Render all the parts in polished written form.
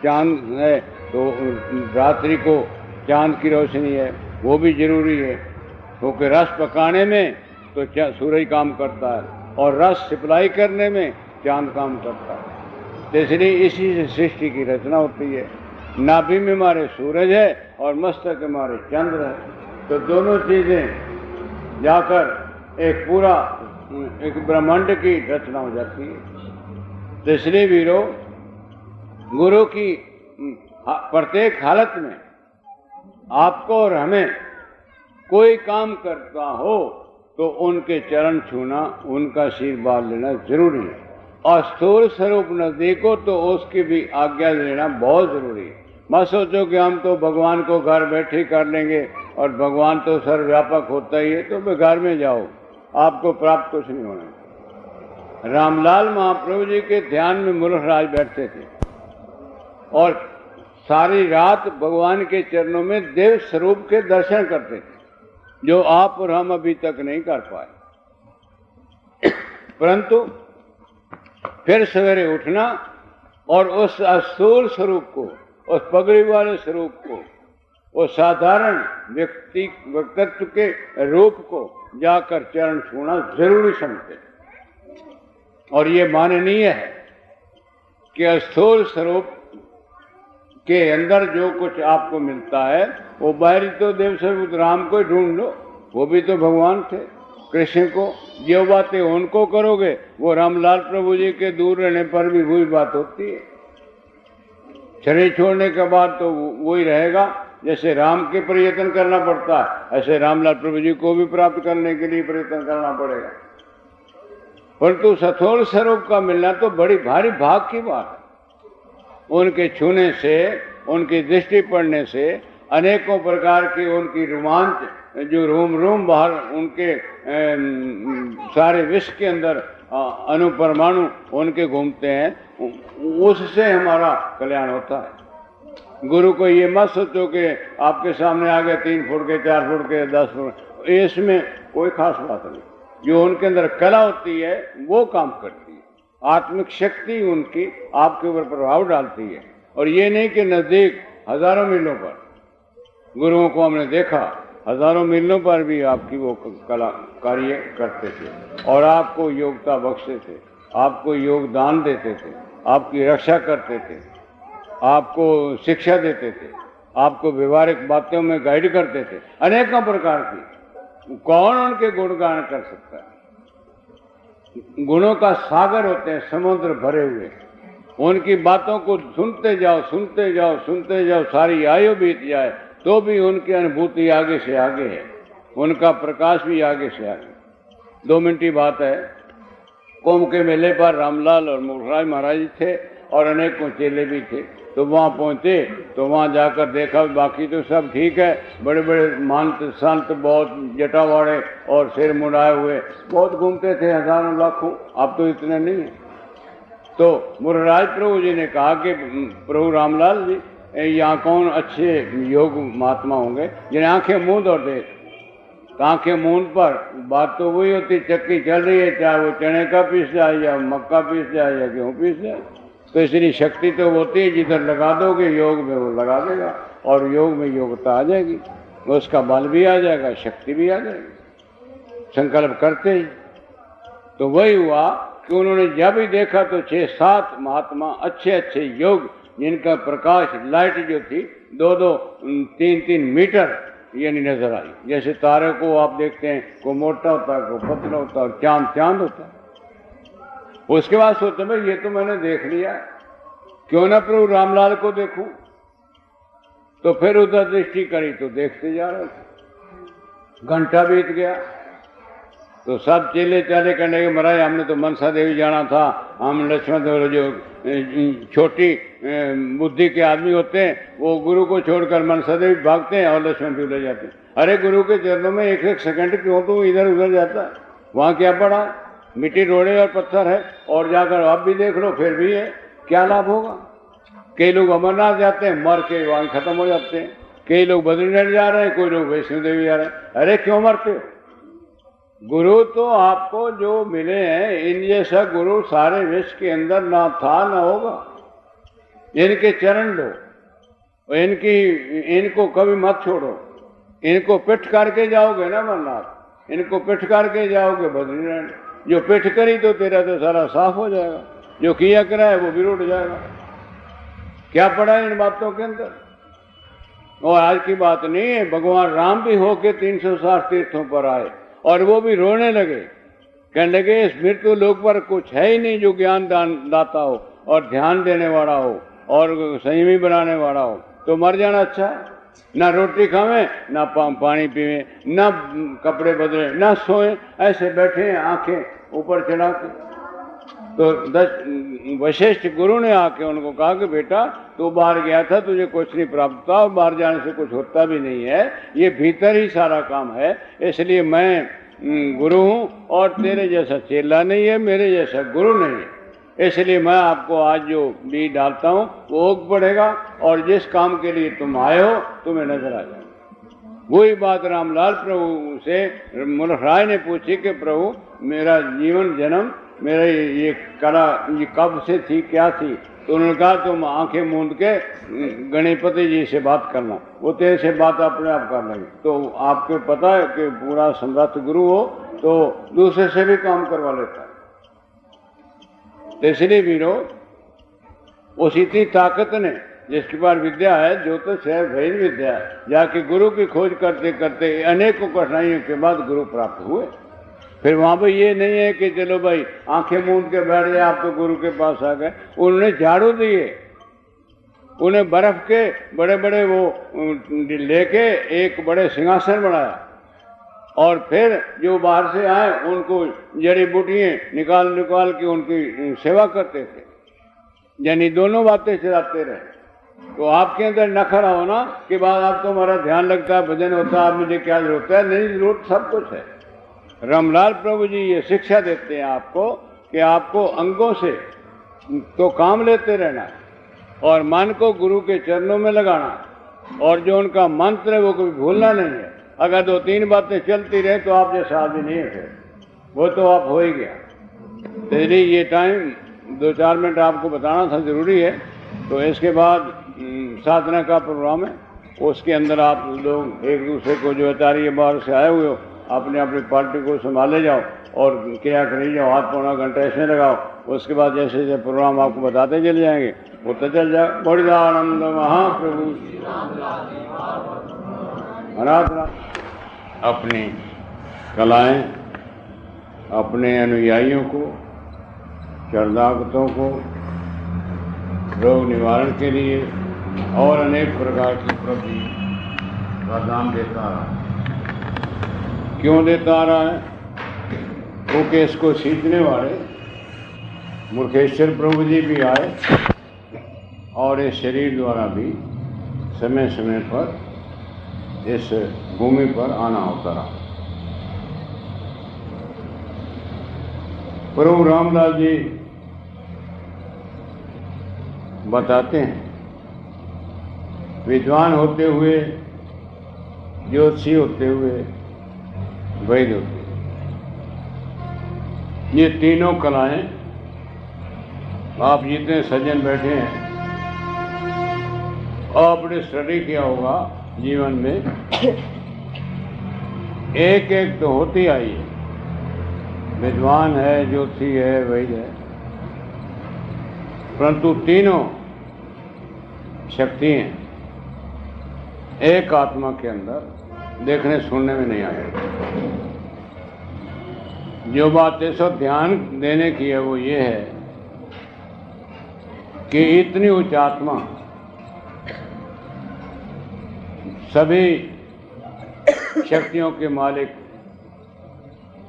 चांद है तो रात्रि को चांद की रोशनी है, वो भी जरूरी है, क्योंकि रस पकाने में तो सूरज काम करता है और रस सप्लाई करने में चांद काम करता है। तो इसलिए इसी से सृष्टि की रचना होती है। नाभि में हमारे सूरज है और मस्तक में हमारे चंद्र है, तो दोनों चीजें जाकर एक पूरा एक ब्रह्मांड की रचना हो जाती है। तो इसलिए वीरों, गुरु की प्रत्येक हालत में आपको और हमें कोई काम करता हो तो उनके चरण छूना, उनका आशीर्वाद लेना जरूरी है। और स्थूल स्वरूप नजदीक हो तो उसकी भी आज्ञा लेना बहुत जरूरी है। मत सोचो कि हम तो भगवान को घर बैठे कर लेंगे और भगवान तो सर्वव्यापक होता ही है, तो वे घर में जाओ, आपको प्राप्त कुछ नहीं होना। रामलाल महाप्रभु जी के ध्यान में मूलराज बैठते थे और सारी रात भगवान के चरणों में देव स्वरूप के दर्शन करते थे, जो आप और हम अभी तक नहीं कर पाए। परंतु फिर सवेरे उठना और उस स्थूल स्वरूप को, उस पगड़ी वाले स्वरूप को, उस साधारण व्यक्तित्व के रूप को जाकर चरण छूना जरूरी समझते। और ये माननीय है कि स्थूल स्वरूप के अंदर जो कुछ आपको मिलता है वो बाहरी तो देव स्वरूप राम को ढूंढ लो, वो भी तो भगवान थे। कृष्ण को जो बातें उनको करोगे वो रामलाल प्रभु जी के दूर रहने पर भी वही बात होती है। शरीर छोड़ने के बाद तो वही रहेगा। जैसे राम के प्रयत्न करना पड़ता है, ऐसे रामलाल प्रभु जी को भी प्राप्त करने के लिए प्रयत्न करना पड़ेगा। परंतु सथोल स्वरूप का मिलना तो बड़ी भारी भाग की बात है। उनके छूने से, उनकी दृष्टि पड़ने से अनेकों प्रकार की उनकी रोमांच जो रोम रोम बाहर उनके सारे विश्व के अंदर अणुपरमाणु उनके घूमते हैं, उससे हमारा कल्याण होता है। गुरु को ये मत सोचो कि आपके सामने आ गए 3 फुट के, 4 फुट के, 10 फुट, इसमें कोई खास बात नहीं। जो उनके अंदर कला होती है वो काम करती है, आत्मिक शक्ति उनकी आपके ऊपर प्रभाव डालती है। और ये नहीं कि नजदीक हजारों मीलों पर गुरुओं को हमने देखा, हजारों मीलों पर भी आपकी वो कला कार्य करते थे और आपको योग्यता बख्शते थे, आपको योगदान देते थे, आपकी रक्षा करते थे, आपको शिक्षा देते थे, आपको व्यवहारिक बातों में गाइड करते थे, अनेकों प्रकार की। कौन उनके गुणगान कर सकता है? गुणों का सागर होते हैं, समुद्र भरे हुए। उनकी बातों को सुनते जाओ, सुनते जाओ, सुनते जाओ, सारी आयु बीत जाए तो भी उनकी अनुभूति आगे से आगे है, उनका प्रकाश भी आगे से आगे। 2 मिनट की बात है, कुंभ के मेले पर रामलाल और मूलराज महाराज जी थे और अनेकों चेले भी थे। तो वहाँ पहुँचे तो वहाँ जाकर देखा बाकी तो सब ठीक है, बड़े बड़े महंत संत बहुत जटावाड़े और सिर मुड़ाए हुए बहुत घूमते थे, हजारों लाखों, अब तो इतने नहीं है। तो मूलराज प्रभु जी ने कहा कि प्रभु रामलाल जी, यहाँ कौन अच्छे योग महात्मा होंगे जिन्हें आंखें मूंद और देख। आंखें मूंद पर बात तो वही होती, चक्की चल रही है, चाहे वो चने का पीस जाए या मक्का पीस जाए या गेहूँ पीस जाए। तो इसलिए शक्ति तो होती है, जिधर लगा दोगे योग में वो लगा देगा और योग में योग्यता आ जाएगी, उसका बल भी आ जाएगा, शक्ति भी आ जाएगी संकल्प करते ही। तो वही हुआ कि उन्होंने जब ही देखा तो 6-7 महात्मा अच्छे अच्छे योग, जिनका प्रकाश लाइट जो थी 2-2, 3-3 मीटर यानी नजर आई। जैसे तारे को आप देखते हैं, को मोटा होता है, को पतला होता है, चांद चांद होता है। उसके बाद सोचा भाई ये तो मैंने देख लिया, क्यों ना प्रभु रामलाल को देखूं। तो फिर उधर दृष्टि करी तो देखते जा रहे थे। घंटा बीत गया तो सब चेले चाले करने के, महाराज हमने तो मनसा देवी जाना था, हम लक्ष्मण देव जो छोटी बुद्धि के आदमी होते हैं वो गुरु को छोड़कर मनसा देवी भागते हैं और लक्ष्मण देव ले जाते हैं। अरे गुरु के चरणों में 1-1 सेकंड क्यों तो इधर उधर जाता है? वहाँ क्या पड़ा, मिट्टी रोड़े और पत्थर है, और जाकर आप भी देख लो फिर भी है, क्या लाभ होगा? कई लोग अमरनाथ जाते हैं, मर के वहाँ खत्म हो जाते हैं। कई लोग बद्रीनाथ जा रहे हैं, कोई लोग वैष्णो देवी जा रहे हैं। अरे क्यों मरते हो? गुरु तो आपको जो मिले हैं, इन जैसा गुरु सारे विश्व के अंदर ना था ना होगा। इनके चरण लो, इनको कभी मत छोड़ो। इनको पिठ करके जाओगे ना अमरनाथ, इनको पिठ करके जाओगे बद्रीनाथ। जो पिठ करी तो तेरा तो सारा साफ हो जाएगा, जो किया करा है वो भी रुट जाएगा। क्या पड़ा है इन बातों के अंदर? और आज की बात नहीं है, भगवान राम भी होके 360 तीर्थों पर आए और वो भी रोने लगे, कहने लगे इस मृत्यु लोक पर कुछ है ही नहीं जो ज्ञान दाता हो और ध्यान देने वाला हो और संयमी बनाने वाला हो, तो मर जाना अच्छा है। ना रोटी खावें, ना पानी पीवें, ना कपड़े बदले, ना सोएं, ऐसे बैठे हैं आंखें ऊपर चढ़ा के। तो वशिष्ठ गुरु ने आके उनको कहा कि बेटा तू बाहर गया था, तुझे कुछ नहीं प्राप्त था और बाहर जाने से कुछ होता भी नहीं है, ये भीतर ही सारा काम है। इसलिए मैं गुरु हूँ और तेरे जैसा चेला नहीं है, मेरे जैसा गुरु नहीं है। इसलिए मैं आपको आज जो बीज डालता हूँ वो उग पड़ेगा और जिस काम के लिए तुम आए हो तुम्हें नजर आ जाएगा। वही बात रामलाल प्रभु से मुल्क राय ने पूछी कि प्रभु मेरा जीवन जन्म, मेरा ये कला ये कब से थी, क्या थी? तो उन्होंने कहा तुम आंखें मूंद के गणपति जी से बात करना, वो तेरे से बात अपने आप कर लेंगे। तो आपको पता है कि पूरा समर्थ गुरु हो तो दूसरे से भी काम करवा लेता है। तो इसलिए वीरों, उस इतनी ताकत ने जिसके पास विद्या है, ज्योतिष है, वैद विद्या है, जाके गुरु की खोज करते करते अनेकों कठिनाइयों के बाद गुरु प्राप्त हुए। फिर वहां पर ये नहीं है कि चलो भाई आंखें मूंद के बैठ जाए आप तो गुरु के पास आ गए। उन्होंने झाड़ू दिए, उन्हें बर्फ के बड़े बड़े वो लेके एक बड़े सिंहासन बनाया और फिर जो बाहर से आए उनको जड़ी बूटियाँ निकाल के उनकी सेवा करते थे। यानी दोनों बातें चलाते रहे। तो आपके अंदर नखरा होना कि बाद आप तो हमारा ध्यान लगता है, भजन होता है, आप मुझे क्या जरूरत है? नहीं, जरूरत सब कुछ है। रामलाल प्रभु जी ये शिक्षा देते हैं आपको कि आपको अंगों से तो काम लेते रहना है और मन को गुरु के चरणों में लगाना और जो उनका मंत्र है वो कभी भूलना नहीं है। अगर 2-3 बातें चलती रहे तो आप जैसा आदमी नहीं है, फिर वो तो आप हो ही गया। तो इसलिए ये टाइम 2-4 मिनट आपको बताना था, जरूरी है। तो इसके बाद साधना का प्रोग्राम है, उसके अंदर आप लोग एक दूसरे को जो अचार्य बाहर से आए हुए हो अपने अपनी पार्टी को संभाले जाओ और क्रिया करी जाओ, हाथ पौना घंटा इसमें लगाओ। उसके बाद जैसे जैसे प्रोग्राम आपको बताते चले जाएंगे वो तो चल जाए। बड़ी आनंद महाप्रभु आराधना अपनी कलाएं अपने अनुयायियों को, शरणागतों को रोग निवारण के लिए और अनेक प्रकार की उपलब्धि वरदान देता रहा। क्यों देता आ रहा है? क्योंकि इसको सीखने वाले मुर्खेश्वर प्रभु जी भी आए और इस शरीर द्वारा भी समय समय पर इस भूमि पर आना होता रहा। प्रभु रामदास जी बताते हैं, विद्वान होते हुए, ज्योतिषी होते हुए, वैद होते, ये तीनों कलाएं आप जितने सज्जन बैठे हैं आपने स्टडी किया होगा जीवन में, एक एक तो होती आई है। विद्वान है, ज्योतिषी है, वैद है, परंतु तीनों शक्तियां एक आत्मा के अंदर देखने सुनने में नहीं आए। जो बात इस वक्त ध्यान देने की है वो ये है कि इतनी उच्च आत्मा सभी शक्तियों के मालिक,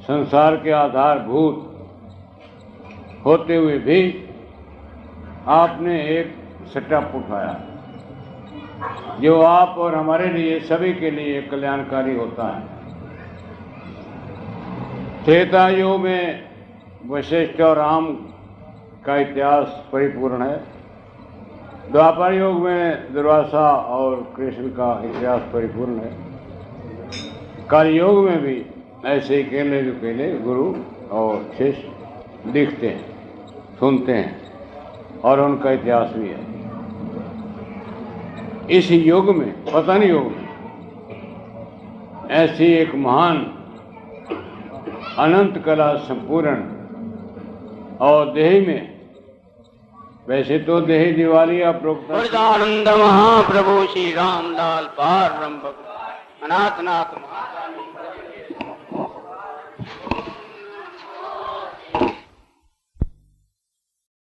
संसार के आधारभूत होते हुए भी आपने एक सेटअप उठाया जो आप और हमारे लिए, सभी के लिए कल्याणकारी होता है। त्रेता युग में वशिष्ठ और राम का इतिहास परिपूर्ण है। द्वापर युग में दुर्वासा और कृष्ण का इतिहास परिपूर्ण है। कलयुग में भी ऐसे अकेले अकेले गुरु और शिष्य दिखते हैं, सुनते हैं और उनका इतिहास भी है। इस युग में, पतन युग में, ऐसी एक महान अनंत कला संपूर्ण और देही में, वैसे तो देही दिवाली आप वरदानंद महाप्रभु श्री रामलाल पार ब्रह्म अनाथनाथ